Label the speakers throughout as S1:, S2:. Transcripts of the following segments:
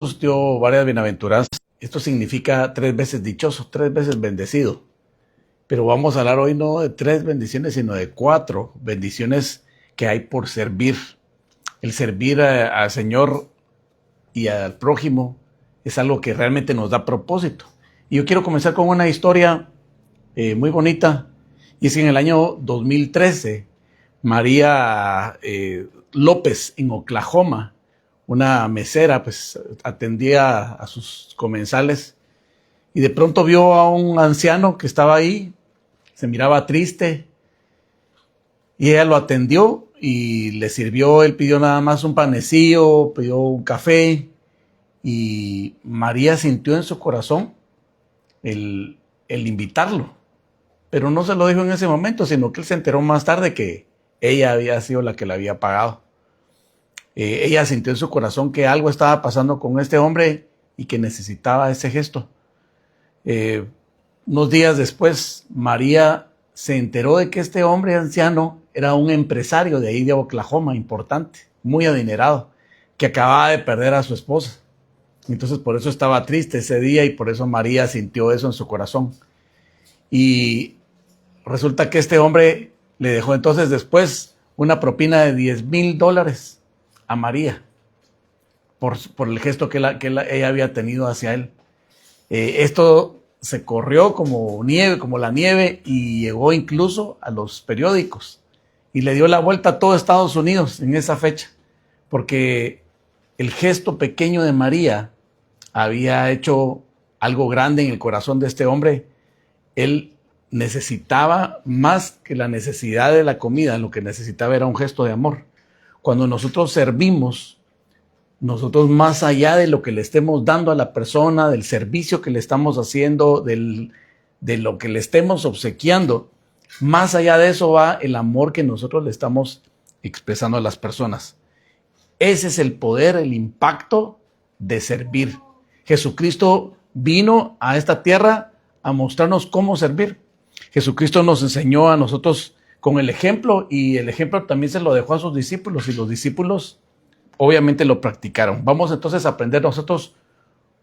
S1: dio varias bienaventuranzas. Esto significa 3 veces dichoso, 3 veces bendecido. Pero vamos a hablar hoy no de 3 bendiciones, sino de 4 bendiciones que hay por servir. El servir al Señor y al prójimo es algo que realmente nos da propósito. Y yo quiero comenzar con una historia muy bonita. Y es que en el año 2013, María López, en Oklahoma, una mesera, pues atendía a sus comensales y de pronto vio a un anciano que estaba ahí, se miraba triste y ella lo atendió y le sirvió. Él pidió nada más un panecillo, pidió un café y María sintió en su corazón el invitarlo, pero no se lo dijo en ese momento, sino que él se enteró más tarde que ella había sido la que le había pagado. Ella sintió en su corazón que algo estaba pasando con este hombre y que necesitaba ese gesto. Unos días después, María se enteró de que este hombre anciano era un empresario de ahí de Oklahoma, importante, muy adinerado, que acababa de perder a su esposa. Entonces por eso estaba triste ese día y por eso María sintió eso en su corazón. Y resulta que este hombre le dejó entonces después una propina de $10,000 a María por el gesto que ella había tenido hacia él. Esto se corrió como nieve, como la nieve, y llegó incluso a los periódicos y le dio la vuelta a todo Estados Unidos en esa fecha, porque el gesto pequeño de María había hecho algo grande en el corazón de este hombre. Él necesitaba más que la necesidad de la comida, lo que necesitaba era un gesto de amor. Cuando nosotros servimos, nosotros más allá de lo que le estemos dando a la persona, del servicio que le estamos haciendo, de lo que le estemos obsequiando, más allá de eso va el amor que nosotros le estamos expresando a las personas. Ese es el poder, el impacto de servir. Jesucristo vino a esta tierra a mostrarnos cómo servir. Jesucristo nos enseñó a nosotros con el ejemplo, y el ejemplo también se lo dejó a sus discípulos, y los discípulos obviamente lo practicaron. Vamos entonces a aprender nosotros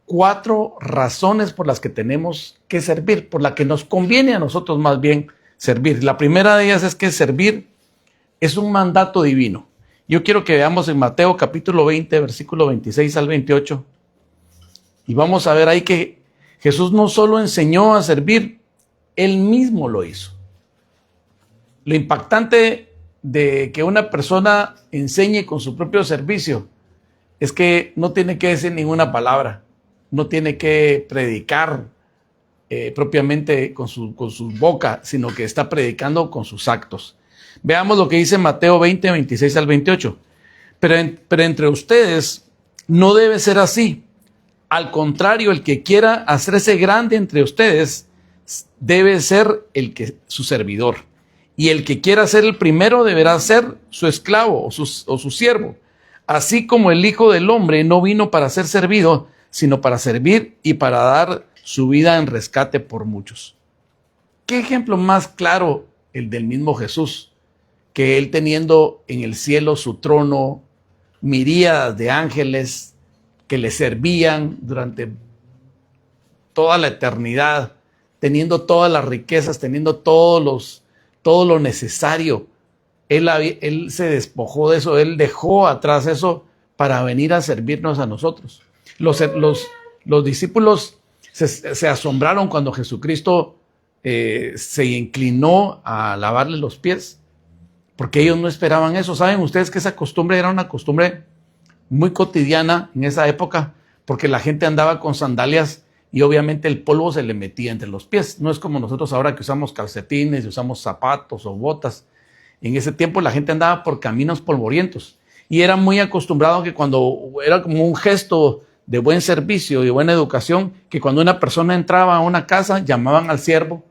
S1: 4 razones por las que tenemos que servir, por las que nos conviene a nosotros más bien servir. La primera de ellas es que servir es un mandato divino. Yo quiero que veamos en Mateo capítulo 20, versículo 26 al 28. Y vamos a ver ahí que Jesús no solo enseñó a servir, Él mismo lo hizo. Lo impactante de que una persona enseñe con su propio servicio es que no tiene que decir ninguna palabra, no tiene que predicar propiamente con su boca, sino que está predicando con sus actos. Veamos lo que dice Mateo 20, 26 al 28. Pero entre ustedes no debe ser así. Al contrario, el que quiera hacerse grande entre ustedes debe ser su servidor. Y el que quiera ser el primero deberá ser su esclavo o su siervo. Así como el Hijo del Hombre no vino para ser servido, sino para servir y para dar su vida en rescate por muchos. ¿Qué ejemplo más claro el del mismo Jesús? Que él, teniendo en el cielo su trono, miríadas de ángeles que le servían durante toda la eternidad, teniendo todas las riquezas, teniendo todo lo necesario. Él se despojó de eso, él dejó atrás eso para venir a servirnos a nosotros. Los discípulos se asombraron cuando Jesucristo se inclinó a lavarle los pies, porque ellos no esperaban eso. ¿Saben ustedes que esa costumbre era una costumbre muy cotidiana en esa época? Porque la gente andaba con sandalias y obviamente el polvo se le metía entre los pies. No es como nosotros ahora que usamos calcetines y usamos zapatos o botas. En ese tiempo la gente andaba por caminos polvorientos y era muy acostumbrado que cuando era como un gesto de buen servicio y de buena educación, que cuando una persona entraba a una casa llamaban al siervo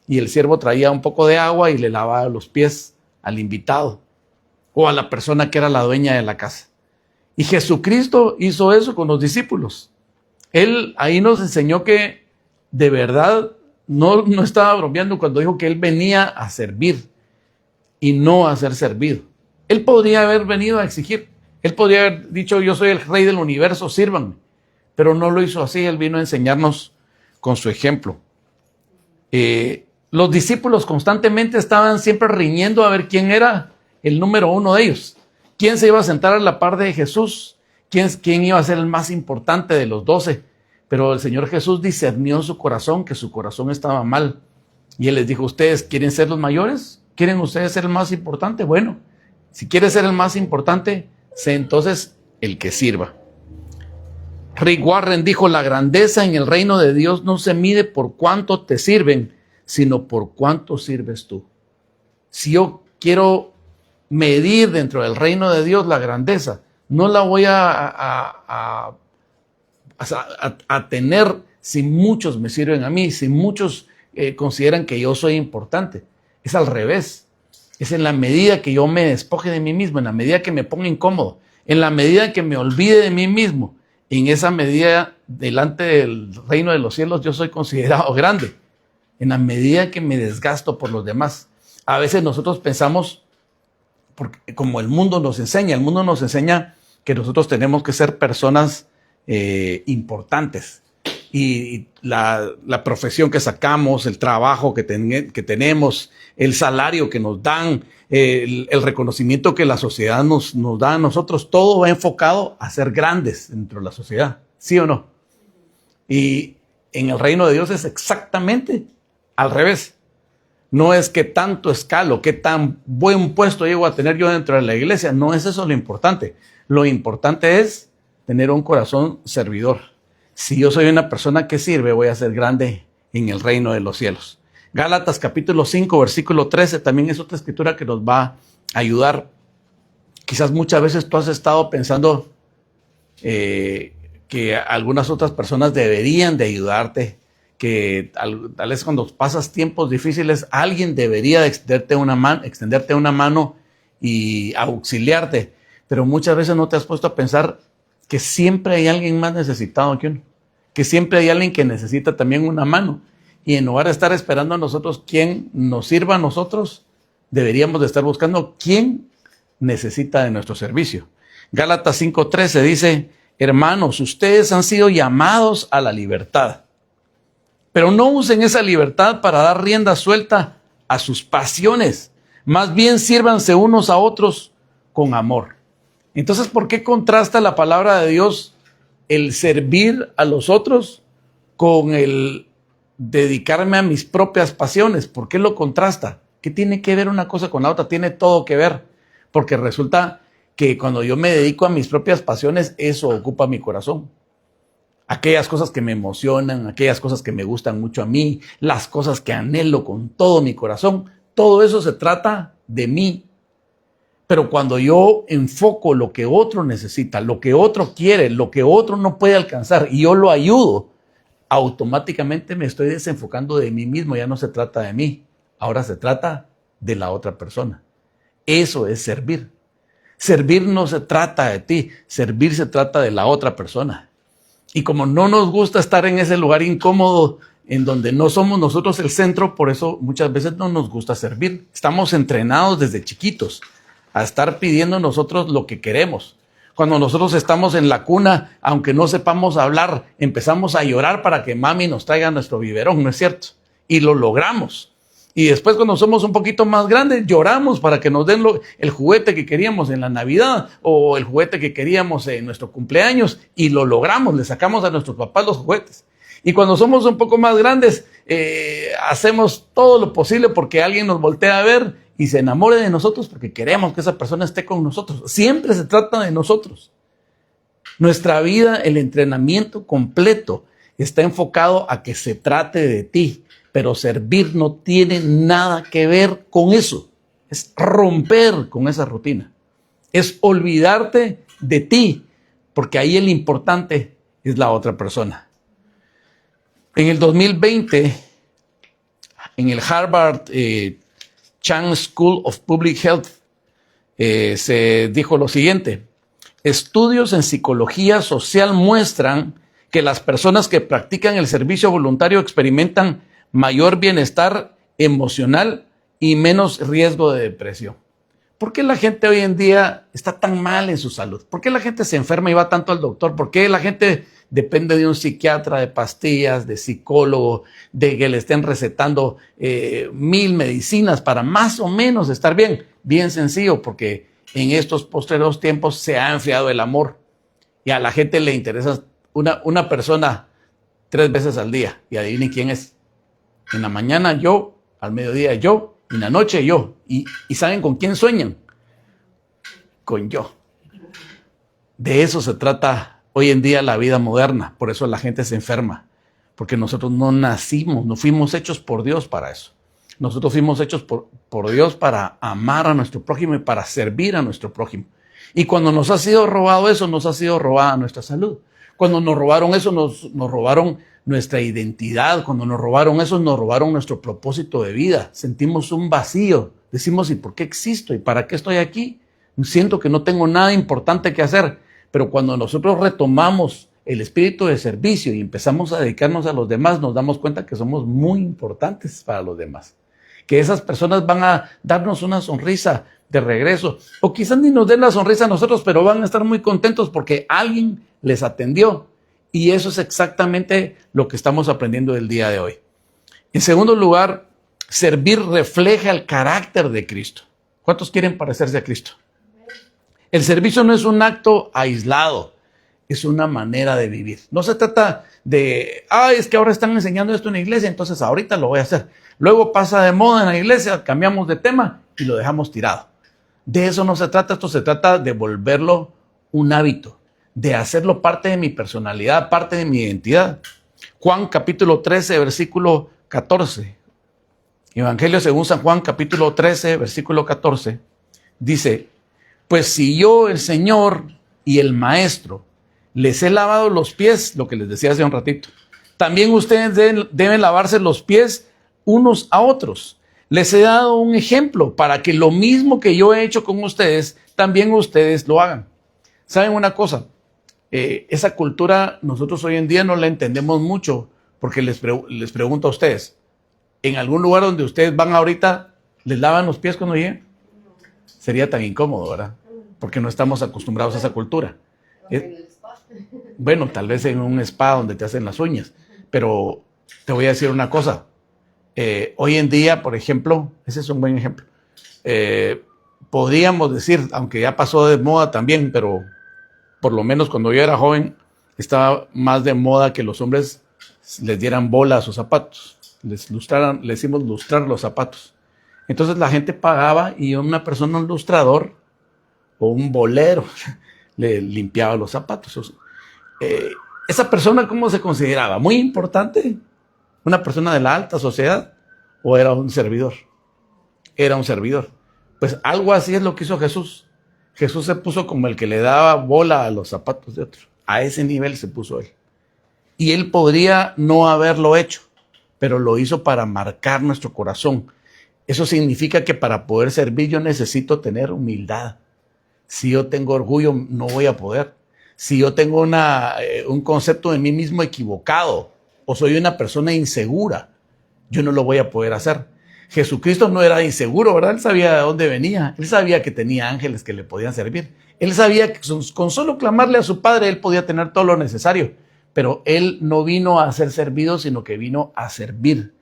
S1: y el siervo traía un poco de agua y le lavaba los pies al invitado o a la persona que era la dueña de la casa. Y Jesucristo hizo eso con los discípulos. Él ahí nos enseñó que de verdad no estaba bromeando cuando dijo que él venía a servir y no a ser servido. Él podría haber venido a exigir. Él podría haber dicho: yo soy el rey del universo, sírvanme. pero no lo hizo así. Él vino a enseñarnos con su ejemplo. Los discípulos constantemente estaban siempre riñendo a ver quién era el número uno de ellos. ¿Quién se iba a sentar a la par de Jesús? ¿Quién iba a ser el más importante de los 12? Pero el Señor Jesús discernió su corazón, que su corazón estaba mal. Y Él les dijo, ¿ustedes quieren ser los mayores? ¿Quieren ustedes ser el más importante? Bueno, si quieres ser el más importante, sé entonces el que sirva. Rick Warren dijo, la grandeza en el reino de Dios no se mide por cuánto te sirven, sino por cuánto sirves tú. Si yo quiero medir dentro del reino de Dios la grandeza, no la voy a tener si muchos me sirven a mí, si muchos consideran que yo soy importante. Es al revés. Es en la medida que yo me despoje de mí mismo, en la medida que me ponga incómodo, en la medida que me olvide de mí mismo, en esa medida delante del reino de los cielos yo soy considerado grande. En la medida que me desgasto por los demás. A veces nosotros pensamos, porque como el mundo nos enseña que nosotros tenemos que ser personas importantes. Y la profesión que sacamos, el trabajo que tenemos, el salario que nos dan, el reconocimiento que la sociedad nos da a nosotros, todo va enfocado a ser grandes dentro de la sociedad, ¿sí o no? Y en el reino de Dios es exactamente al revés. No es que tanto escalo, qué tan buen puesto llego a tener yo dentro de la iglesia, no es eso lo importante. Lo importante es tener un corazón servidor. Si yo soy una persona que sirve, voy a ser grande en el reino de los cielos. Gálatas capítulo 5, versículo 13, también es otra escritura que nos va a ayudar. Quizás muchas veces tú has estado pensando que algunas otras personas deberían de ayudarte, que tal vez cuando pasas tiempos difíciles, alguien debería extenderte una mano y auxiliarte. Pero muchas veces no te has puesto a pensar que siempre hay alguien más necesitado que uno, que siempre hay alguien que necesita también una mano. Y en lugar de estar esperando a nosotros quién nos sirva a nosotros, deberíamos de estar buscando quién necesita de nuestro servicio. Gálatas 5:13 dice, hermanos, ustedes han sido llamados a la libertad, pero no usen esa libertad para dar rienda suelta a sus pasiones. Más bien sírvanse unos a otros con amor. Entonces, ¿por qué contrasta la palabra de Dios el servir a los otros con el dedicarme a mis propias pasiones? ¿Por qué lo contrasta? ¿Qué tiene que ver una cosa con la otra? Tiene todo que ver. Porque resulta que cuando yo me dedico a mis propias pasiones, eso ocupa mi corazón. Aquellas cosas que me emocionan, aquellas cosas que me gustan mucho a mí, las cosas que anhelo con todo mi corazón, todo eso se trata de mí. Pero cuando yo enfoco lo que otro necesita, lo que otro quiere, lo que otro no puede alcanzar y yo lo ayudo, automáticamente me estoy desenfocando de mí mismo. Ya no se trata de mí, ahora se trata de la otra persona. Eso es servir. Servir no se trata de ti, servir se trata de la otra persona. Y como no nos gusta estar en ese lugar incómodo en donde no somos nosotros el centro, por eso muchas veces no nos gusta servir. Estamos entrenados desde chiquitos a estar pidiendo nosotros lo que queremos. Cuando nosotros estamos en la cuna, aunque no sepamos hablar, empezamos a llorar para que mami nos traiga nuestro biberón, ¿no es cierto? Y lo logramos. Y después cuando somos un poquito más grandes, lloramos para que nos den el juguete que queríamos en la Navidad o el juguete que queríamos en nuestro cumpleaños y lo logramos, le sacamos a nuestros papás los juguetes. Y cuando somos un poco más grandes, hacemos todo lo posible porque alguien nos voltea a ver y se enamore de nosotros porque queremos que esa persona esté con nosotros. Siempre se trata de nosotros. Nuestra vida, el entrenamiento completo está enfocado a que se trate de ti. Pero servir no tiene nada que ver con eso. Es romper con esa rutina. Es olvidarte de ti, porque ahí el importante es la otra persona. En el 2020, en el Harvard Chan School of Public Health, se dijo lo siguiente: estudios en psicología social muestran que las personas que practican el servicio voluntario experimentan mayor bienestar emocional y menos riesgo de depresión. ¿Por qué la gente hoy en día está tan mal en su salud? ¿Por qué la gente se enferma y va tanto al doctor? ¿Por qué la gente depende de un psiquiatra, de pastillas, de psicólogo, de que le estén recetando 1000 medicinas para más o menos estar bien? Bien sencillo, porque en estos postreros tiempos se ha enfriado el amor y a la gente le interesa una persona 3 veces al día. Y adivinen quién es. En la mañana yo, al mediodía yo, y en la noche yo. ¿Y saben con quién sueñan? Con yo. De eso se trata hoy en día la vida moderna. Por eso la gente se enferma. Porque nosotros no nacimos, no fuimos hechos por Dios para eso. Nosotros fuimos hechos por Dios para amar a nuestro prójimo y para servir a nuestro prójimo. Y cuando nos ha sido robado eso, nos ha sido robada nuestra salud. Cuando nos robaron eso, nos robaron nuestra identidad. Cuando nos robaron eso, nos robaron nuestro propósito de vida. Sentimos un vacío. Decimos, ¿y por qué existo? ¿Y para qué estoy aquí? Siento que no tengo nada importante que hacer. Pero cuando nosotros retomamos el espíritu de servicio y empezamos a dedicarnos a los demás, nos damos cuenta que somos muy importantes para los demás. Que esas personas van a darnos una sonrisa de regreso. O quizás ni nos den la sonrisa a nosotros, pero van a estar muy contentos porque alguien les atendió. Y eso es exactamente lo que estamos aprendiendo el día de hoy. En segundo lugar, servir refleja el carácter de Cristo. ¿Cuántos quieren parecerse a Cristo? El servicio no es un acto aislado, es una manera de vivir. No se trata de, es que ahora están enseñando esto en la iglesia, entonces ahorita lo voy a hacer. Luego pasa de moda en la iglesia, cambiamos de tema y lo dejamos tirado. De eso no se trata, esto se trata de volverlo un hábito, de hacerlo parte de mi personalidad, parte de mi identidad. Juan capítulo 13, versículo 14. Evangelio según San Juan capítulo 13, versículo 14. Dice, pues si yo, el Señor y el Maestro, les he lavado los pies, lo que les decía hace un ratito, también ustedes deben lavarse los pies unos a otros. Les he dado un ejemplo para que lo mismo que yo he hecho con ustedes, también ustedes lo hagan. ¿Saben una cosa? Esa cultura nosotros hoy en día no la entendemos mucho, porque les pregunto a ustedes, ¿en algún lugar donde ustedes van ahorita, les lavan los pies cuando lleguen? Sería tan incómodo, ¿verdad? Porque no estamos acostumbrados a esa cultura. Bueno, tal vez en un spa donde te hacen las uñas, pero te voy a decir una cosa. Hoy en día, por ejemplo, ese es un buen ejemplo, podríamos decir, aunque ya pasó de moda también, pero por lo menos cuando yo era joven, estaba más de moda que los hombres les dieran bola a sus zapatos, les hicimos lustrar los zapatos. Entonces la gente pagaba y una persona, un lustrador o un bolero, le limpiaba los zapatos. ¿Esa persona cómo se consideraba? ¿Muy importante? ¿Una persona de la alta sociedad? ¿O era un servidor? Era un servidor. Pues algo así es lo que hizo Jesús. Jesús se puso como el que le daba bola a los zapatos de otros. A ese nivel se puso él. Y él podría no haberlo hecho, pero lo hizo para marcar nuestro corazón. Eso significa que para poder servir yo necesito tener humildad. Si yo tengo orgullo, no voy a poder. Si yo tengo un concepto de mí mismo equivocado o soy una persona insegura, yo no lo voy a poder hacer. Jesucristo no era inseguro, ¿verdad? Él sabía de dónde venía. Él sabía que tenía ángeles que le podían servir. Él sabía que con solo clamarle a su Padre, él podía tener todo lo necesario. Pero él no vino a ser servido, sino que vino a servir.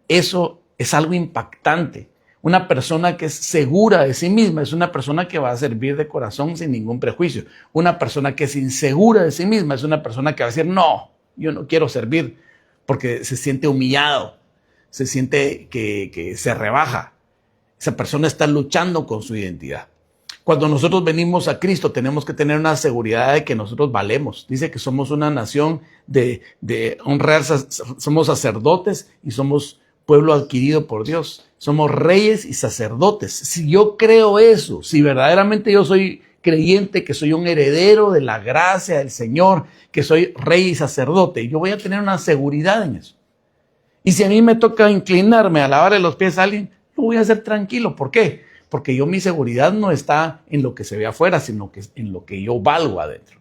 S1: Eso es algo impactante. Una persona que es segura de sí misma es una persona que va a servir de corazón sin ningún prejuicio. Una persona que es insegura de sí misma es una persona que va a decir, no, yo no quiero servir, porque se siente humillado, se siente que se rebaja. Esa persona está luchando con su identidad. Cuando nosotros venimos a Cristo tenemos que tener una seguridad de que nosotros valemos. Dice que somos una nación de honrar, somos sacerdotes y somos pueblo adquirido por Dios. Somos reyes y sacerdotes. Si yo creo eso, si verdaderamente yo soy creyente, que soy un heredero de la gracia del Señor, que soy rey y sacerdote, yo voy a tener una seguridad en eso. Y si a mí me toca inclinarme a lavarle los pies a alguien, lo voy a hacer tranquilo. ¿Por qué? Porque mi seguridad no está en lo que se ve afuera, sino que en lo que yo valgo adentro.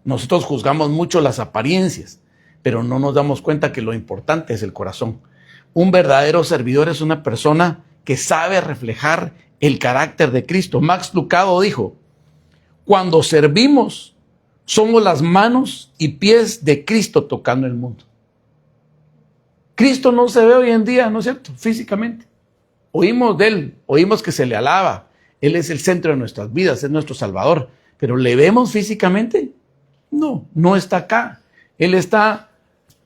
S1: Nosotros juzgamos mucho las apariencias, pero no nos damos cuenta que lo importante es el corazón. Un verdadero servidor es una persona que sabe reflejar el carácter de Cristo. Max Lucado dijo, cuando servimos, somos las manos y pies de Cristo tocando el mundo. Cristo no se ve hoy en día, ¿no es cierto? Físicamente. Oímos de Él, oímos que se le alaba. Él es el centro de nuestras vidas, es nuestro Salvador. ¿Pero le vemos físicamente? No, no está acá. Él está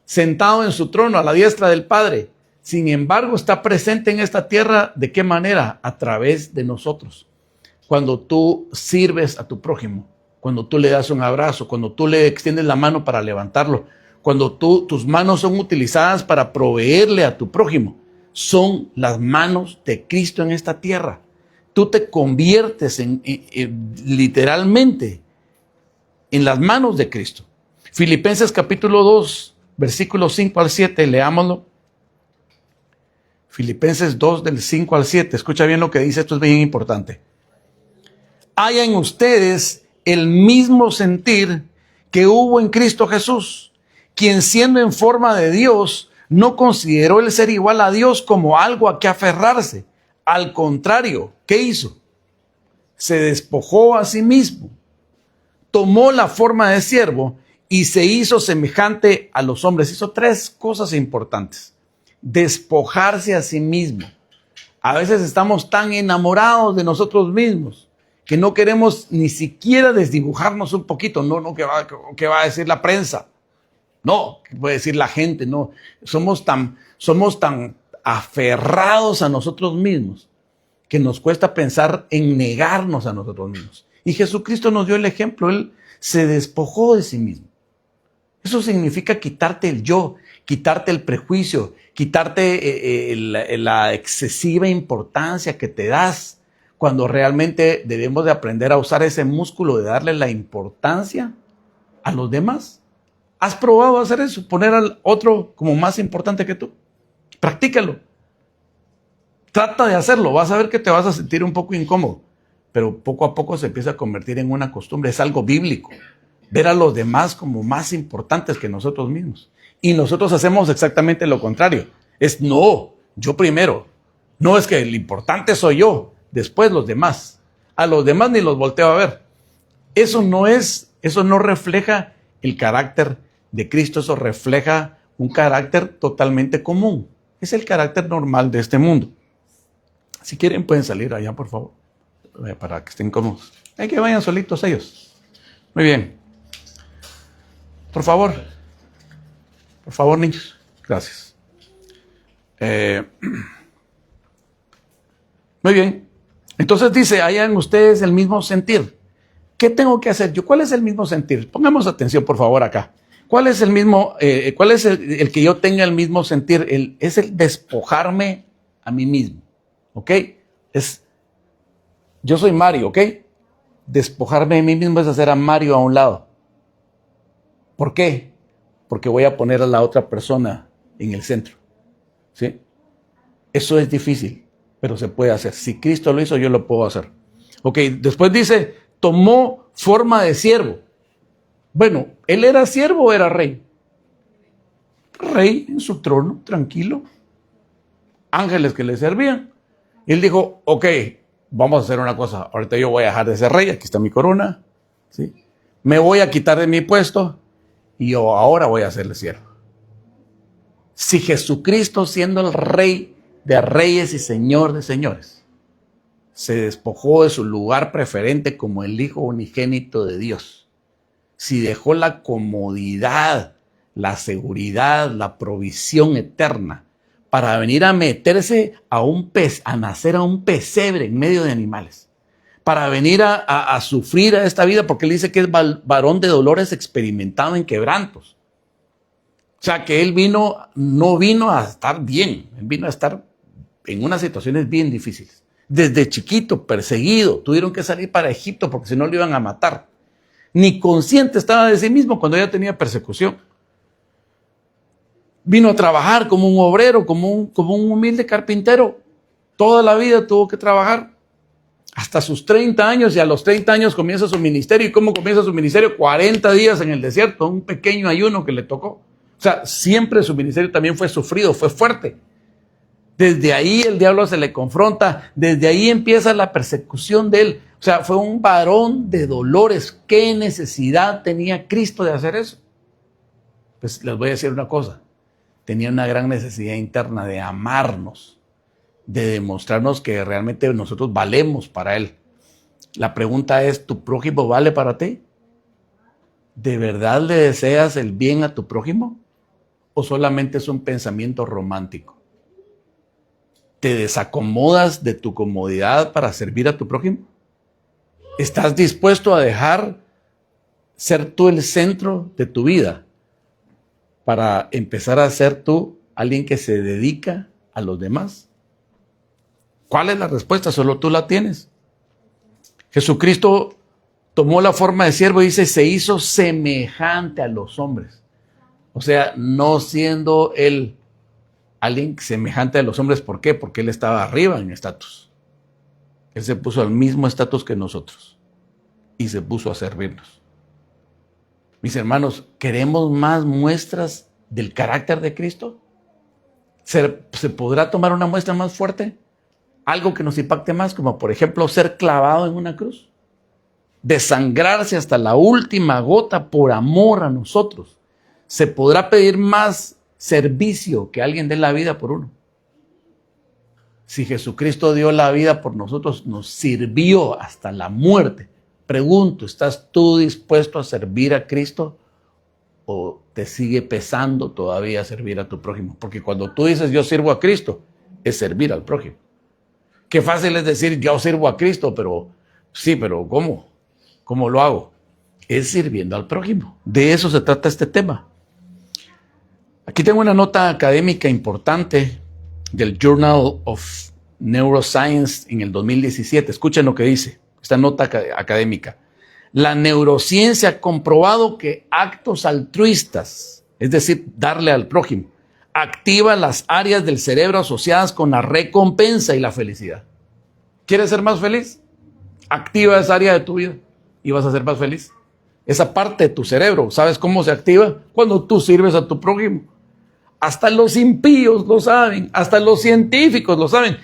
S1: sentado en su trono a la diestra del Padre. Sin embargo, está presente en esta tierra. ¿De qué manera? A través de nosotros. Cuando tú sirves a tu prójimo, cuando tú le das un abrazo, cuando tú le extiendes la mano para levantarlo, cuando tus manos son utilizadas para proveerle a tu prójimo, son las manos de Cristo en esta tierra. Tú te conviertes literalmente en las manos de Cristo. Filipenses capítulo 2, versículos 5 al 7, leámoslo. Filipenses 2 del 5 al 7, escucha bien lo que dice, esto es bien importante. Haya en ustedes el mismo sentir que hubo en Cristo Jesús, quien siendo en forma de Dios, no consideró el ser igual a Dios como algo a que aferrarse. Al contrario, ¿qué hizo? Se despojó a sí mismo, tomó la forma de siervo y se hizo semejante a los hombres. Hizo tres cosas importantes. Despojarse a sí mismo. A veces estamos tan enamorados de nosotros mismos que no queremos ni siquiera desdibujarnos un poquito. No, ¿qué va a decir la prensa? No, ¿qué puede decir la gente? No, somos tan aferrados a nosotros mismos que nos cuesta pensar en negarnos a nosotros mismos. Y Jesucristo nos dio el ejemplo. Él se despojó de sí mismo. Eso significa quitarte el yo, quitarte el prejuicio, quitarte la excesiva importancia que te das, cuando realmente debemos de aprender a usar ese músculo de darle la importancia a los demás. ¿Has probado hacer eso? Poner al otro como más importante que tú. Practícalo. Trata de hacerlo. Vas a ver que te vas a sentir un poco incómodo, pero poco a poco se empieza a convertir en una costumbre. Es algo bíblico. Ver a los demás como más importantes que nosotros mismos. Y nosotros hacemos exactamente lo contrario. Es no, yo primero. No, es que el importante soy yo, después los demás. A los demás ni los volteo a ver. Eso no refleja el carácter de Cristo, eso refleja un carácter totalmente común. Es el carácter normal de este mundo. Si quieren pueden salir allá, por favor, para que estén cómodos. Hay que vayan solitos ellos. Muy bien. Por favor, niños. Gracias. Muy bien. Entonces dice, hayan ustedes el mismo sentir. ¿Qué tengo que hacer yo? ¿Cuál es el mismo sentir? Pongamos atención, por favor, acá. ¿Cuál es el mismo, cuál es el que yo tenga el mismo sentir? Es el despojarme a mí mismo. ¿Ok? Yo soy Mario, ¿ok? Despojarme de mí mismo es hacer a Mario a un lado. ¿Por qué? Porque voy a poner a la otra persona en el centro. ¿Sí? Eso es difícil, pero se puede hacer. Si Cristo lo hizo, yo lo puedo hacer. Ok, después dice, tomó forma de siervo. Bueno, ¿él era siervo o era rey? Rey en su trono, tranquilo. Ángeles que le servían. Y él dijo, ok, vamos a hacer una cosa. Ahorita yo voy a dejar de ser rey, aquí está mi corona. ¿Sí? Me voy a quitar de mi puesto y yo ahora voy a serle siervo. Si Jesucristo, siendo el rey de reyes y señor de señores, se despojó de su lugar preferente como el Hijo unigénito de Dios, si dejó la comodidad, la seguridad, la provisión eterna para venir a meterse a nacer a un pesebre en medio de animales, para venir a sufrir a esta vida, porque él dice que es varón de dolores experimentado en quebrantos. O sea, que él no vino a estar bien, él vino a estar en unas situaciones bien difíciles. Desde chiquito, perseguido, tuvieron que salir para Egipto porque si no lo iban a matar. Ni consciente estaba de sí mismo cuando ya tenía persecución. Vino a trabajar como un obrero, como un humilde carpintero. Toda la vida tuvo que trabajar. Hasta sus 30 años, y a los 30 años comienza su ministerio. ¿Y cómo comienza su ministerio? 40 días en el desierto, un pequeño ayuno que le tocó. O sea, siempre su ministerio también fue sufrido, fue fuerte. Desde ahí el diablo se le confronta, desde ahí empieza la persecución de él. O sea, fue un varón de dolores. ¿Qué necesidad tenía Cristo de hacer eso? Pues les voy a decir una cosa. Tenía una gran necesidad interna de amarnos, de demostrarnos que realmente nosotros valemos para Él. La pregunta es, ¿tu prójimo vale para ti? ¿De verdad le deseas el bien a tu prójimo? ¿O solamente es un pensamiento romántico? ¿Te desacomodas de tu comodidad para servir a tu prójimo? ¿Estás dispuesto a dejar ser tú el centro de tu vida para empezar a ser tú alguien que se dedica a los demás? ¿Cuál es la respuesta? Solo tú la tienes. Jesucristo tomó la forma de siervo y dice, se hizo semejante a los hombres. O sea, no siendo él alguien semejante a los hombres. ¿Por qué? Porque él estaba arriba en estatus. Él se puso al mismo estatus que nosotros y se puso a servirnos. Mis hermanos, ¿queremos más muestras del carácter de Cristo? ¿Se podrá tomar una muestra más fuerte? Algo que nos impacte más, como por ejemplo ser clavado en una cruz. Desangrarse hasta la última gota por amor a nosotros. ¿Se podrá pedir más servicio que alguien dé la vida por uno? Si Jesucristo dio la vida por nosotros, nos sirvió hasta la muerte. Pregunto, ¿estás tú dispuesto a servir a Cristo o te sigue pesando todavía servir a tu prójimo? Porque cuando tú dices yo sirvo a Cristo, es servir al prójimo. Qué fácil es decir yo sirvo a Cristo, pero sí, pero ¿cómo? ¿Cómo lo hago? Es sirviendo al prójimo. De eso se trata este tema. Aquí tengo una nota académica importante del Journal of Neuroscience en el 2017. Escuchen lo que dice esta nota académica. La neurociencia ha comprobado que actos altruistas, es decir, darle al prójimo, activa las áreas del cerebro asociadas con la recompensa y la felicidad. ¿Quieres ser más feliz? Activa esa área de tu vida y vas a ser más feliz. Esa parte de tu cerebro, ¿sabes cómo se activa? Cuando tú sirves a tu prójimo. Hasta los impíos lo saben, hasta los científicos lo saben.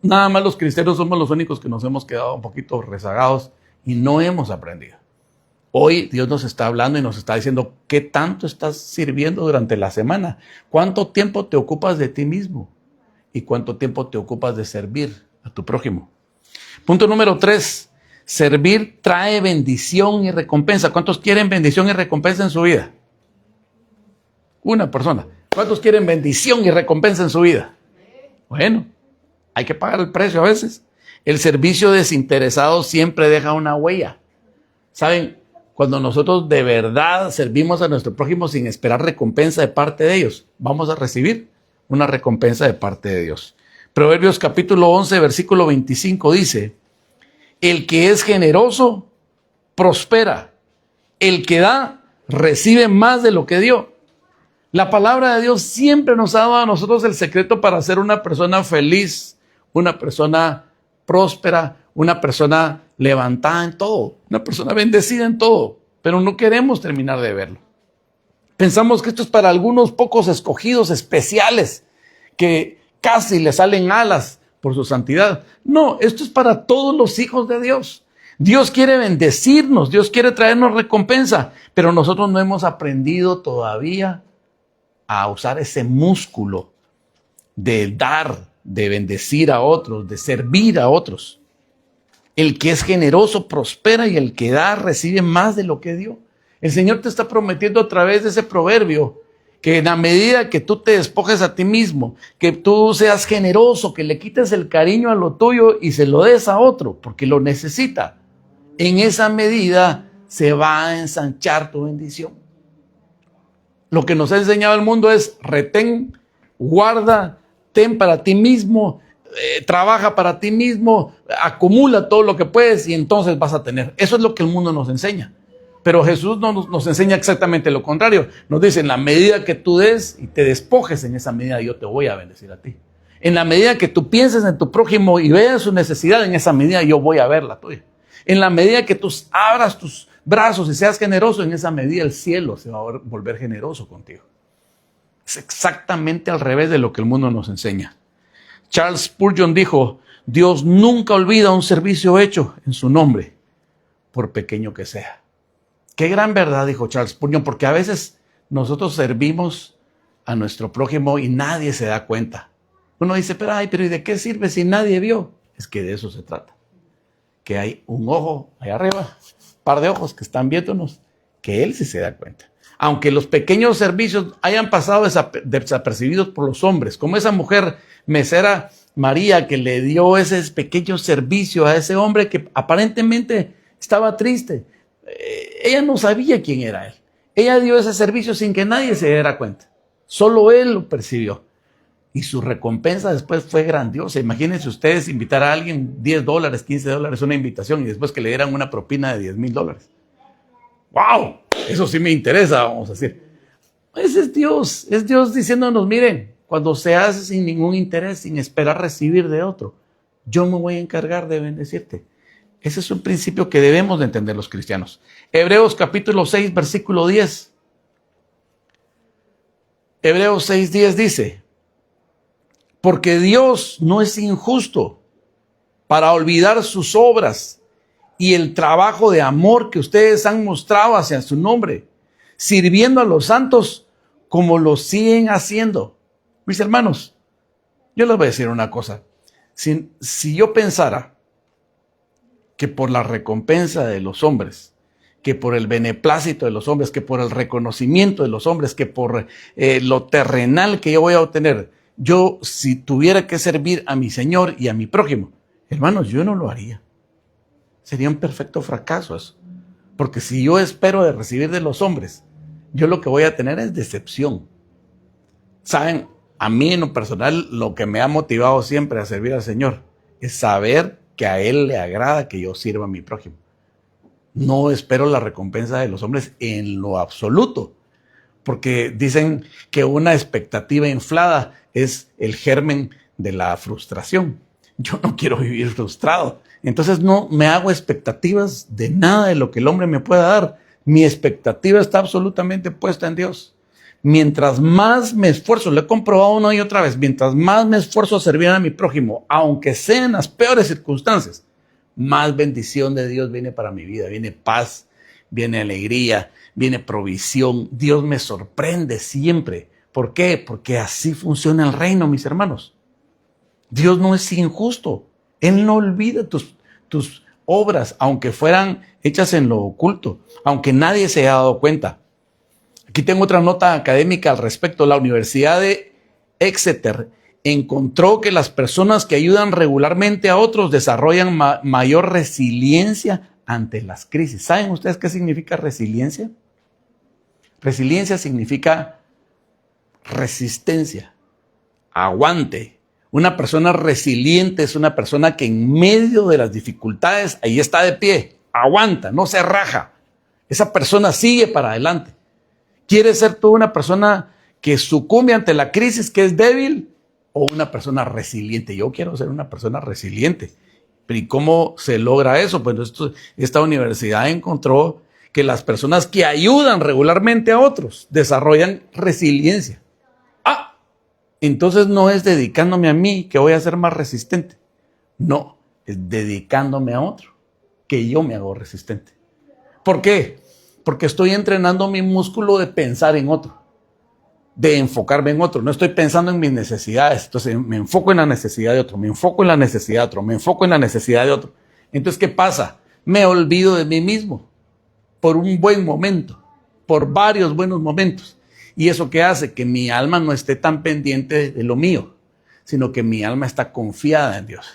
S1: Nada más los cristianos somos los únicos que nos hemos quedado un poquito rezagados y no hemos aprendido. Hoy Dios nos está hablando y nos está diciendo qué tanto estás sirviendo durante la semana. ¿Cuánto tiempo te ocupas de ti mismo? ¿Y cuánto tiempo te ocupas de servir a tu prójimo? Punto número 3. Servir trae bendición y recompensa. ¿Cuántos quieren bendición y recompensa en su vida? Una persona. ¿Cuántos quieren bendición y recompensa en su vida? Bueno, hay que pagar el precio a veces. El servicio desinteresado siempre deja una huella. ¿Saben? Cuando nosotros de verdad servimos a nuestro prójimo sin esperar recompensa de parte de ellos, vamos a recibir una recompensa de parte de Dios. Proverbios capítulo 11, versículo 25 dice, el que es generoso prospera, el que da recibe más de lo que dio. La palabra de Dios siempre nos ha dado a nosotros el secreto para ser una persona feliz, una persona próspera, una persona levantada en todo, una persona bendecida en todo, pero no queremos terminar de verlo. Pensamos que esto es para algunos pocos escogidos especiales que casi le salen alas por su santidad. No, esto es para todos los hijos de Dios. Dios quiere bendecirnos, Dios quiere traernos recompensa, pero nosotros no hemos aprendido todavía a usar ese músculo de dar, de bendecir a otros, de servir a otros. El que es generoso prospera y el que da recibe más de lo que dio. El Señor te está prometiendo a través de ese proverbio que en la medida que tú te despojes a ti mismo, que tú seas generoso, que le quites el cariño a lo tuyo y se lo des a otro porque lo necesita, en esa medida se va a ensanchar tu bendición. Lo que nos ha enseñado el mundo es retén, guarda, ten para ti mismo, trabaja para ti mismo, acumula todo lo que puedes y entonces vas a tener. Eso es lo que el mundo nos enseña. Pero Jesús nos enseña exactamente lo contrario. Nos dice, en la medida que tú des y te despojes, en esa medida yo te voy a bendecir a ti. En la medida que tú pienses en tu prójimo y veas su necesidad, en esa medida yo voy a ver la tuya. En la medida que tú abras tus brazos y seas generoso, en esa medida el cielo se va a volver generoso contigo. Es exactamente al revés de lo que el mundo nos enseña. Charles Spurgeon dijo: Dios nunca olvida un servicio hecho en su nombre, por pequeño que sea. Qué gran verdad, dijo Charles Spurgeon, porque a veces nosotros servimos a nuestro prójimo y nadie se da cuenta. Uno dice, pero ¿y de qué sirve si nadie vio? Es que de eso se trata. Que hay un ojo allá arriba, un par de ojos que están viéndonos, que él sí se da cuenta. Aunque los pequeños servicios hayan pasado desapercibidos por los hombres, como esa mujer mesera María que le dio ese pequeño servicio a ese hombre que aparentemente estaba triste. Ella no sabía quién era él. Ella dio ese servicio sin que nadie se diera cuenta. Solo él lo percibió. Y su recompensa después fue grandiosa. Imagínense ustedes invitar a alguien $10, $15, una invitación, y después que le dieran una propina de $10,000. ¡Wow! Eso sí me interesa, vamos a decir. Ese es Dios diciéndonos, miren, cuando se hace sin ningún interés, sin esperar recibir de otro, yo me voy a encargar de bendecirte. Ese es un principio que debemos de entender los cristianos. Hebreos capítulo 6, versículo 10. Hebreos 6:10 dice: porque Dios no es injusto para olvidar sus obras y el trabajo de amor que ustedes han mostrado hacia su nombre, sirviendo a los santos como lo siguen haciendo. Mis hermanos, yo les voy a decir una cosa. Si yo pensara que por la recompensa de los hombres, que por el beneplácito de los hombres, que por el reconocimiento de los hombres, que por lo terrenal que yo voy a obtener, yo si tuviera que servir a mi Señor y a mi prójimo, hermanos, yo no lo haría. Sería un perfecto fracaso eso. Porque si yo espero de recibir de los hombres, yo lo que voy a tener es decepción. Saben, a mí en lo personal, lo que me ha motivado siempre a servir al Señor es saber que a Él le agrada que yo sirva a mi prójimo. No espero la recompensa de los hombres en lo absoluto. Porque dicen que una expectativa inflada es el germen de la frustración. Yo no quiero vivir frustrado. Entonces no me hago expectativas de nada de lo que el hombre me pueda dar. Mi expectativa está absolutamente puesta en Dios. Mientras más me esfuerzo, lo he comprobado una y otra vez, mientras más me esfuerzo a servir a mi prójimo, aunque sea en las peores circunstancias, más bendición de Dios viene para mi vida. Viene paz, viene alegría, viene provisión. Dios me sorprende siempre. ¿Por qué? Porque así funciona el reino, mis hermanos. Dios no es injusto. Él no olvida tus obras, aunque fueran hechas en lo oculto, aunque nadie se haya dado cuenta. Aquí tengo otra nota académica al respecto. La Universidad de Exeter encontró que las personas que ayudan regularmente a otros desarrollan mayor resiliencia ante las crisis. ¿Saben ustedes qué significa resiliencia? Resiliencia significa resistencia, aguante. Una persona resiliente es una persona que en medio de las dificultades, ahí está de pie, aguanta, no se raja. Esa persona sigue para adelante. ¿Quieres ser tú una persona que sucumbe ante la crisis, que es débil, o una persona resiliente? Yo quiero ser una persona resiliente. ¿Pero y cómo se logra eso? Pues esta universidad encontró que las personas que ayudan regularmente a otros desarrollan resiliencia. Entonces no es dedicándome a mí que voy a ser más resistente. No, es dedicándome a otro que yo me hago resistente. ¿Por qué? Porque estoy entrenando mi músculo de pensar en otro, de enfocarme en otro. No estoy pensando en mis necesidades. Entonces me enfoco en la necesidad de otro, me enfoco en la necesidad de otro, me enfoco en la necesidad de otro. Entonces, ¿qué pasa? Me olvido de mí mismo por un buen momento, por varios buenos momentos. ¿Y eso qué hace? Que mi alma no esté tan pendiente de lo mío, sino que mi alma está confiada en Dios.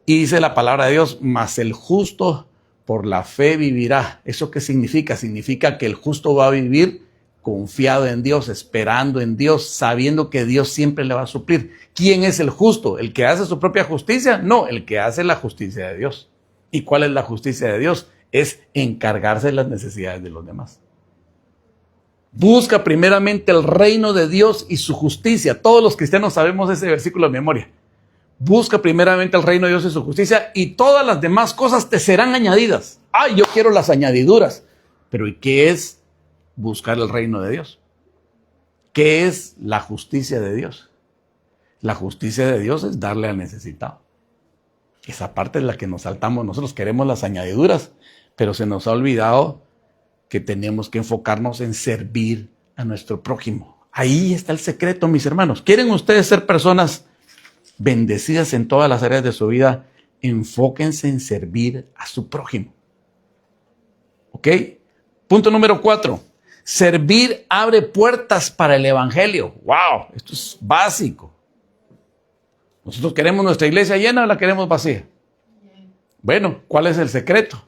S1: Y dice la palabra de Dios, mas el justo por la fe vivirá. ¿Eso qué significa? Significa que el justo va a vivir confiado en Dios, esperando en Dios, sabiendo que Dios siempre le va a suplir. ¿Quién es el justo? ¿El que hace su propia justicia? No, el que hace la justicia de Dios. ¿Y cuál es la justicia de Dios? Es encargarse de las necesidades de los demás. Busca primeramente el reino de Dios y su justicia. Todos los cristianos sabemos ese versículo de memoria. Busca primeramente el reino de Dios y su justicia y todas las demás cosas te serán añadidas. Yo quiero las añadiduras. Pero ¿y qué es buscar el reino de Dios? ¿Qué es la justicia de Dios? La justicia de Dios es darle al necesitado. Esa parte es la que nos saltamos. Nosotros queremos las añadiduras, pero se nos ha olvidado que tenemos que enfocarnos en servir a nuestro prójimo. Ahí está el secreto, mis hermanos. ¿Quieren ustedes ser personas bendecidas en todas las áreas de su vida? Enfóquense en servir a su prójimo. ¿Ok? Punto número 4. Servir abre puertas para el evangelio. ¡Wow! Esto es básico. ¿Nosotros queremos nuestra iglesia llena o la queremos vacía? Bueno, ¿cuál es el secreto?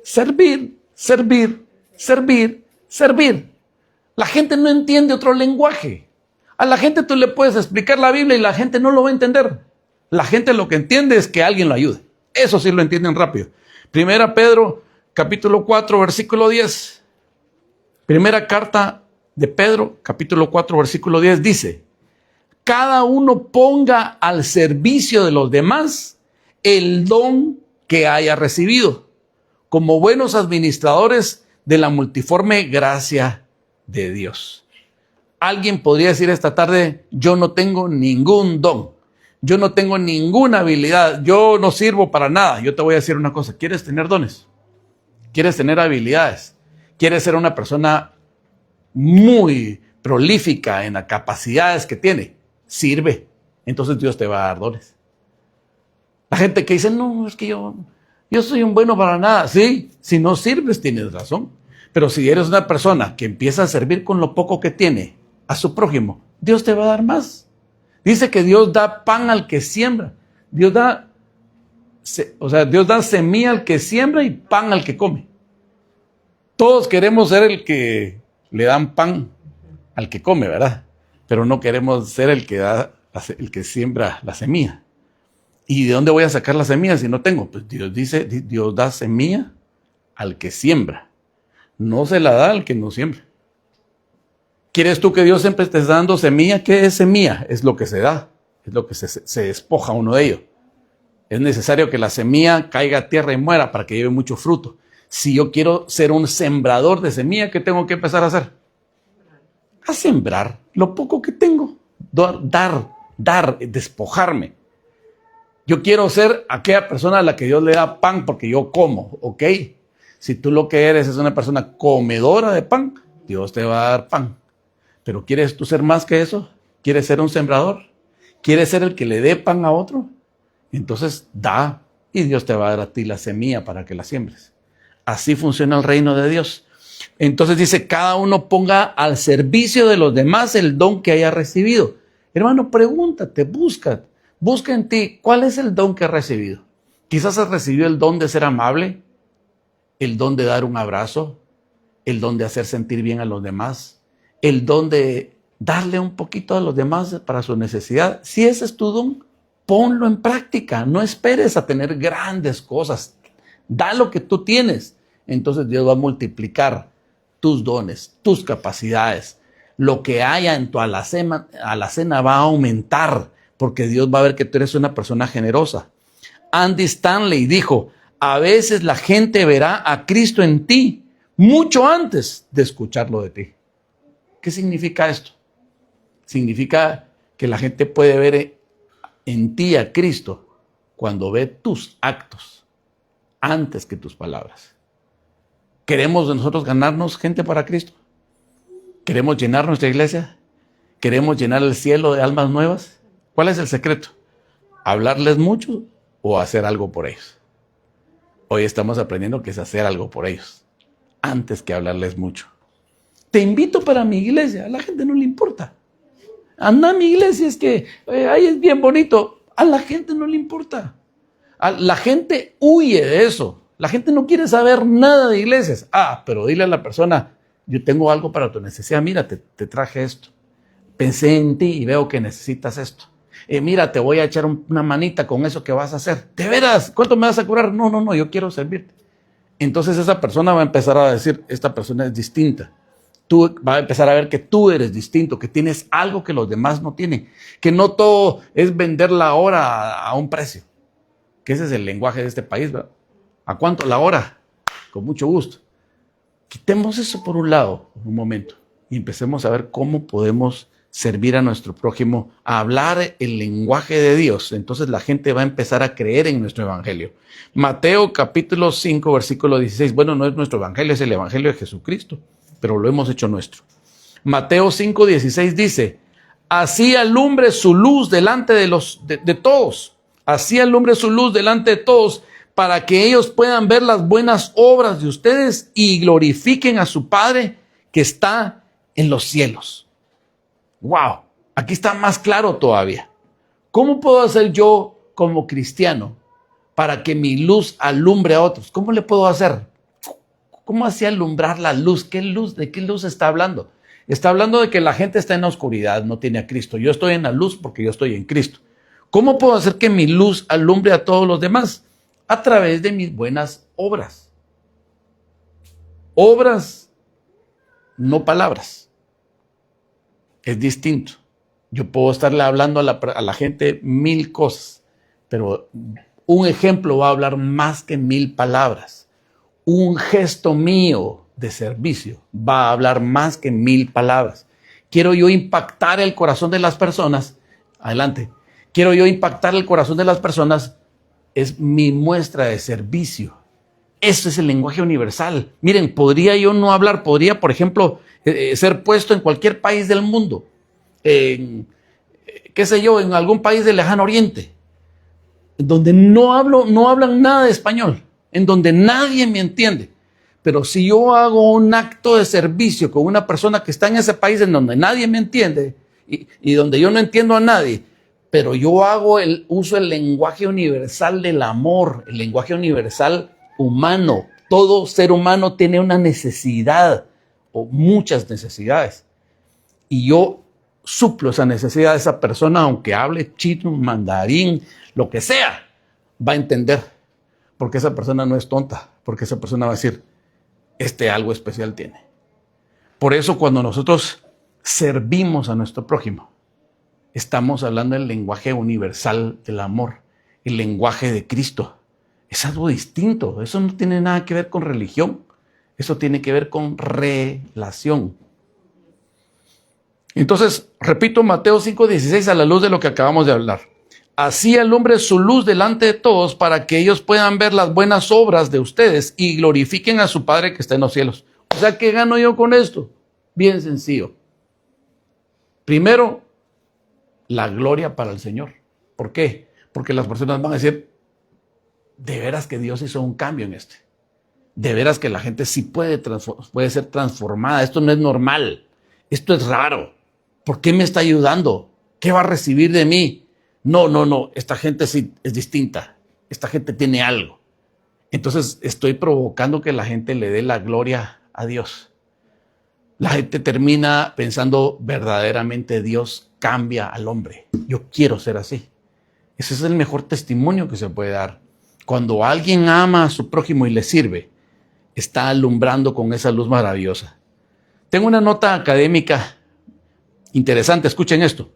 S1: Servir, servir, servir, servir. La gente no entiende otro lenguaje. A la gente tú le puedes explicar la Biblia y la gente no lo va a entender. La gente lo que entiende es que alguien lo ayude. Eso sí lo entienden rápido. Primera Pedro, capítulo 4, versículo 10. Primera carta de Pedro, capítulo 4, versículo 10, dice: cada uno ponga al servicio de los demás el don que haya recibido, como buenos administradores de la multiforme gracia de Dios. Alguien podría decir esta tarde: yo no tengo ningún don, yo no tengo ninguna habilidad, yo no sirvo para nada. Yo te voy a decir una cosa: ¿quieres tener dones? ¿Quieres tener habilidades? ¿Quieres ser una persona muy prolífica en las capacidades que tiene? Sirve. Entonces Dios te va a dar dones. La gente que dice: no, es que yo soy un bueno para nada. Sí, si no sirves tienes razón. Pero si eres una persona que empieza a servir con lo poco que tiene a su prójimo, Dios te va a dar más. Dice que Dios da pan al que siembra. Dios da semilla al que siembra y pan al que come. Todos queremos ser el que le dan pan al que come, ¿verdad? Pero no queremos ser el que siembra la semilla. ¿Y de dónde voy a sacar la semilla si no tengo? Pues Dios dice, Dios da semilla al que siembra. No se la da al que no siembra. ¿Quieres tú que Dios siempre esté dando semilla? ¿Qué es semilla? Es lo que se da. Es lo que se despoja uno de ello. Es necesario que la semilla caiga a tierra y muera para que lleve mucho fruto. Si yo quiero ser un sembrador de semilla, ¿qué tengo que empezar a hacer? A sembrar lo poco que tengo. Dar, despojarme. Yo quiero ser aquella persona a la que Dios le da pan porque yo como, ¿ok? Si tú lo que eres es una persona comedora de pan, Dios te va a dar pan. Pero ¿quieres tú ser más que eso? ¿Quieres ser un sembrador? ¿Quieres ser el que le dé pan a otro? Entonces da y Dios te va a dar a ti la semilla para que la siembres. Así funciona el reino de Dios. Entonces dice: cada uno ponga al servicio de los demás el don que haya recibido. Hermano, pregúntate, busca en ti, ¿cuál es el don que has recibido? Quizás has recibido el don de ser amable, el don de dar un abrazo, el don de hacer sentir bien a los demás, el don de darle un poquito a los demás para su necesidad. Si ese es tu don, ponlo en práctica. No esperes a tener grandes cosas. Da lo que tú tienes. Entonces Dios va a multiplicar tus dones, tus capacidades. Lo que haya en tu alacena va a aumentar, porque Dios va a ver que tú eres una persona generosa. Andy Stanley dijo: a veces la gente verá a Cristo en ti mucho antes de escucharlo de ti. ¿Qué significa esto? Significa que la gente puede ver en ti a Cristo cuando ve tus actos antes que tus palabras. ¿Queremos nosotros ganarnos gente para Cristo? ¿Queremos llenar nuestra iglesia? ¿Queremos llenar el cielo de almas nuevas? ¿Cuál es el secreto? ¿Hablarles mucho o hacer algo por ellos? Hoy estamos aprendiendo que es hacer algo por ellos, antes que hablarles mucho. Te invito para mi iglesia. A la gente no le importa. Anda a mi iglesia, es que ahí es bien bonito. A la gente no le importa. La gente huye de eso. La gente no quiere saber nada de iglesias. Pero dile a la persona: yo tengo algo para tu necesidad. Mira, te traje esto. Pensé en ti y veo que necesitas esto. Mira, te voy a echar una manita con eso que vas a hacer. ¿De veras? ¿Cuánto me vas a curar? No, yo quiero servirte. Entonces esa persona va a empezar a decir: esta persona es distinta. Tú vas a empezar a ver que tú eres distinto, que tienes algo que los demás no tienen, que no todo es vender la hora a un precio, que ese es el lenguaje de este país, ¿verdad? ¿A cuánto la hora? Con mucho gusto. Quitemos eso por un lado, un momento, y empecemos a ver cómo podemos servir a nuestro prójimo, a hablar el lenguaje de Dios, entonces la gente va a empezar a creer en nuestro evangelio. Mateo capítulo 5, versículo 16. Bueno, no es nuestro evangelio, es el evangelio de Jesucristo, pero lo hemos hecho nuestro. Mateo 5, 16 dice: así alumbre su luz delante de todos. Así alumbre su luz delante de todos, para que ellos puedan ver las buenas obras de ustedes y glorifiquen a su Padre que está en los cielos. Wow, aquí está más claro todavía. ¿Cómo puedo hacer yo como cristiano para que mi luz alumbre a otros? ¿Cómo le puedo hacer? ¿Cómo así alumbrar la luz? ¿Qué luz? ¿De qué luz está hablando? Está hablando de que la gente está en la oscuridad, no tiene a Cristo. Yo estoy en la luz porque yo estoy en Cristo. ¿Cómo puedo hacer que mi luz alumbre a todos los demás? A través de mis buenas obras. Obras, no palabras. Es distinto. Yo puedo estarle hablando a la gente 1000 cosas, pero un ejemplo va a hablar más que 1000 palabras. Un gesto mío de servicio va a hablar más que 1000 palabras. Quiero yo impactar el corazón de las personas. Adelante. Quiero yo impactar el corazón de las personas. Es mi muestra de servicio. Eso es el lenguaje universal. Miren, podría yo no hablar, podría, por ejemplo, ser puesto en cualquier país del mundo, qué sé yo, en algún país del lejano oriente, donde no hablan nada de español, en donde nadie me entiende. Pero si yo hago un acto de servicio con una persona que está en ese país en donde nadie me entiende y donde yo no entiendo a nadie, pero yo uso el lenguaje universal del amor, el lenguaje universal humano. Todo ser humano tiene una necesidad o muchas necesidades. Y yo suplo esa necesidad de esa persona, aunque hable chino, mandarín, lo que sea, va a entender. Porque esa persona no es tonta, porque esa persona va a decir, algo especial tiene. Por eso cuando nosotros servimos a nuestro prójimo, estamos hablando del lenguaje universal del amor, el lenguaje de Cristo. Es algo distinto, eso no tiene nada que ver con religión, eso tiene que ver con relación. Entonces, repito Mateo 5:16 a la luz de lo que acabamos de hablar. Así alumbre su luz delante de todos para que ellos puedan ver las buenas obras de ustedes y glorifiquen a su Padre que está en los cielos. O sea, ¿qué gano yo con esto? Bien sencillo. Primero, la gloria para el Señor. ¿Por qué? Porque las personas van a decir, de veras que Dios hizo un cambio en este. De veras que la gente sí puede ser transformada. Esto no es normal. Esto es raro. ¿Por qué me está ayudando? ¿Qué va a recibir de mí? No. Esta gente sí es distinta. Esta gente tiene algo. Entonces estoy provocando que la gente le dé la gloria a Dios. La gente termina pensando verdaderamente Dios cambia al hombre. Yo quiero ser así. Ese es el mejor testimonio que se puede dar. Cuando alguien ama a su prójimo y le sirve, está alumbrando con esa luz maravillosa. Tengo una nota académica interesante, escuchen esto.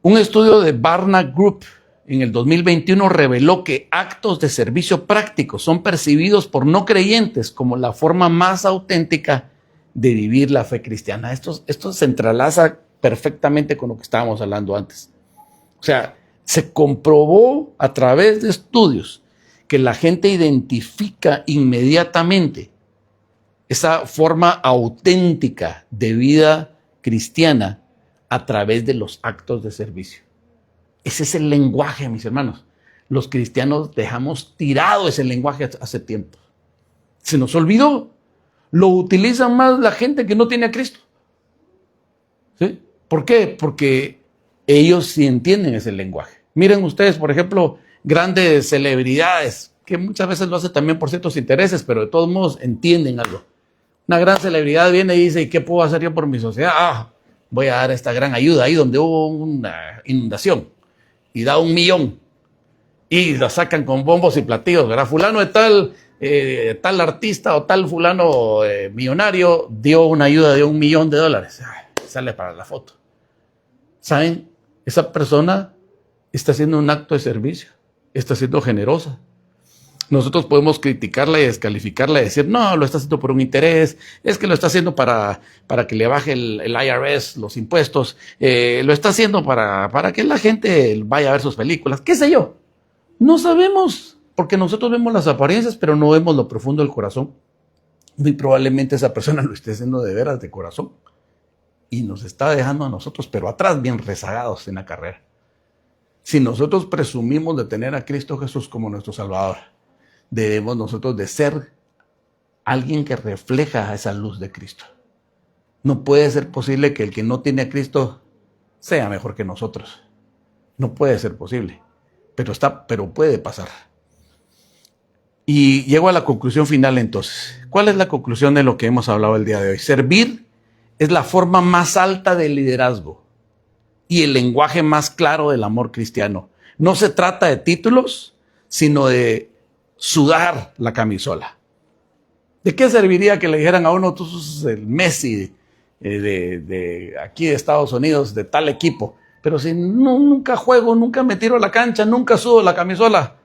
S1: Un estudio de Barna Group en el 2021 reveló que actos de servicio prácticos son percibidos por no creyentes como la forma más auténtica de vivir la fe cristiana. Esto se entrelaza perfectamente con lo que estábamos hablando antes. O sea, se comprobó a través de estudios que la gente identifica inmediatamente esa forma auténtica de vida cristiana a través de los actos de servicio. Ese es el lenguaje, mis hermanos. Los cristianos dejamos tirado ese lenguaje hace tiempo. Se nos olvidó. Lo utilizan más la gente que no tiene a Cristo. ¿Sí? ¿Por qué? Porque ellos sí entienden ese lenguaje. Miren ustedes, por ejemplo, grandes celebridades, que muchas veces lo hacen también por ciertos intereses, pero de todos modos entienden algo. Una gran celebridad viene y dice, ¿y qué puedo hacer yo por mi sociedad? Voy a dar esta gran ayuda ahí donde hubo una inundación. Y da 1 millón. Y la sacan con bombos y platillos, ¿verdad? Fulano de tal artista o tal fulano millonario dio una ayuda de $1 millón. Sale para la foto. ¿Saben? Esa persona está haciendo un acto de servicio. Está siendo generosa. Nosotros podemos criticarla y descalificarla y decir, no, lo está haciendo por un interés, es que lo está haciendo para que le baje el IRS los impuestos, lo está haciendo para que la gente vaya a ver sus películas, qué sé yo. No sabemos, porque nosotros vemos las apariencias, pero no vemos lo profundo del corazón. Muy probablemente esa persona lo esté haciendo de veras de corazón y nos está dejando a nosotros, pero atrás, bien rezagados en la carrera. Si nosotros presumimos de tener a Cristo Jesús como nuestro Salvador, debemos nosotros de ser alguien que refleja esa luz de Cristo. No puede ser posible que el que no tiene a Cristo sea mejor que nosotros. No puede ser posible, pero puede pasar. Y llego a la conclusión final entonces. ¿Cuál es la conclusión de lo que hemos hablado el día de hoy? Servir es la forma más alta del liderazgo y el lenguaje más claro del amor cristiano. No se trata de títulos, sino de sudar la camisola. ¿De qué serviría que le dijeran a uno, tú sos el Messi de aquí de Estados Unidos, de tal equipo? Pero si nunca juego, nunca me tiro a la cancha, nunca sudo la camisola,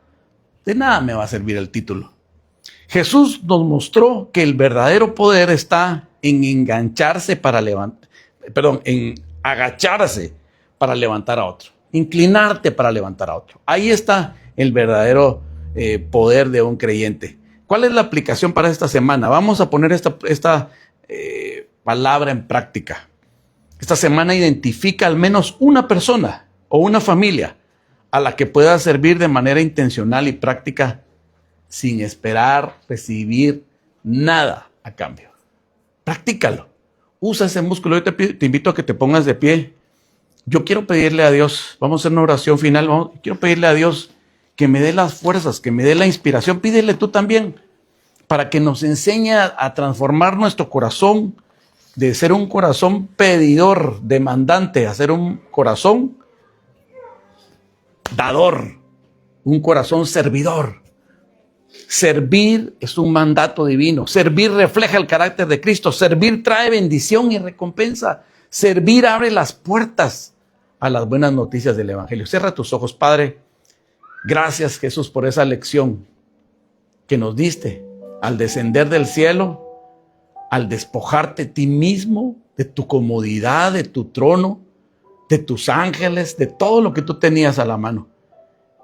S1: de nada me va a servir el título. Jesús nos mostró que el verdadero poder está en en agacharse para levantar a otro, inclinarte para levantar a otro. Ahí está el verdadero poder de un creyente. ¿Cuál es la aplicación para esta semana? Vamos a poner esta palabra en práctica. Esta semana identifica al menos una persona o una familia a la que pueda servir de manera intencional y práctica sin esperar recibir nada a cambio. Practícalo. Usa ese músculo. Yo te invito a que te pongas de pie. Yo quiero pedirle a Dios, vamos a hacer una oración final, quiero pedirle a Dios que me dé las fuerzas, que me dé la inspiración. Pídele tú también, para que nos enseñe a transformar nuestro corazón, de ser un corazón pedidor, demandante, a ser un corazón dador, un corazón servidor. Servir es un mandato divino. Servir refleja el carácter de Cristo. Servir trae bendición y recompensa. Servir abre las puertas a las buenas noticias del Evangelio. Cierra tus ojos, Padre. Gracias, Jesús, por esa lección que nos diste al descender del cielo, al despojarte a ti mismo de tu comodidad, de tu trono, de tus ángeles, de todo lo que tú tenías a la mano,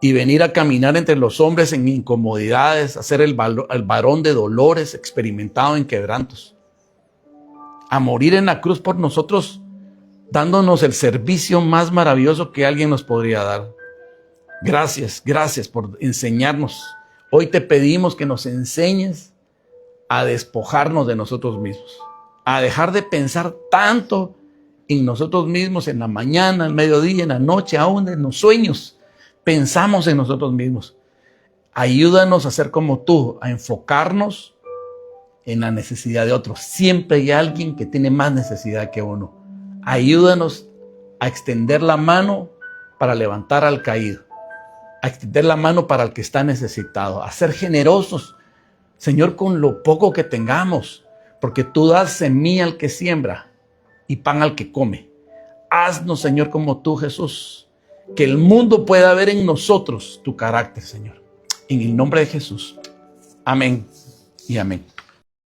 S1: y venir a caminar entre los hombres en incomodidades, a ser el varón de dolores, experimentado en quebrantos, a morir en la cruz por nosotros, dándonos el servicio más maravilloso que alguien nos podría dar. Gracias, gracias por enseñarnos. Hoy te pedimos que nos enseñes a despojarnos de nosotros mismos, a dejar de pensar tanto en nosotros mismos, en la mañana, en el mediodía, en la noche, aún en los sueños. Pensamos en nosotros mismos. Ayúdanos a ser como tú, a enfocarnos en la necesidad de otros. Siempre hay alguien que tiene más necesidad que uno. Ayúdanos a extender la mano para levantar al caído, a extender la mano para el que está necesitado, a ser generosos, Señor, con lo poco que tengamos, porque tú das semilla al que siembra y pan al que come. Haznos, Señor, como tú, Jesús, que el mundo pueda ver en nosotros tu carácter, Señor. En el nombre de Jesús. Amén y amén.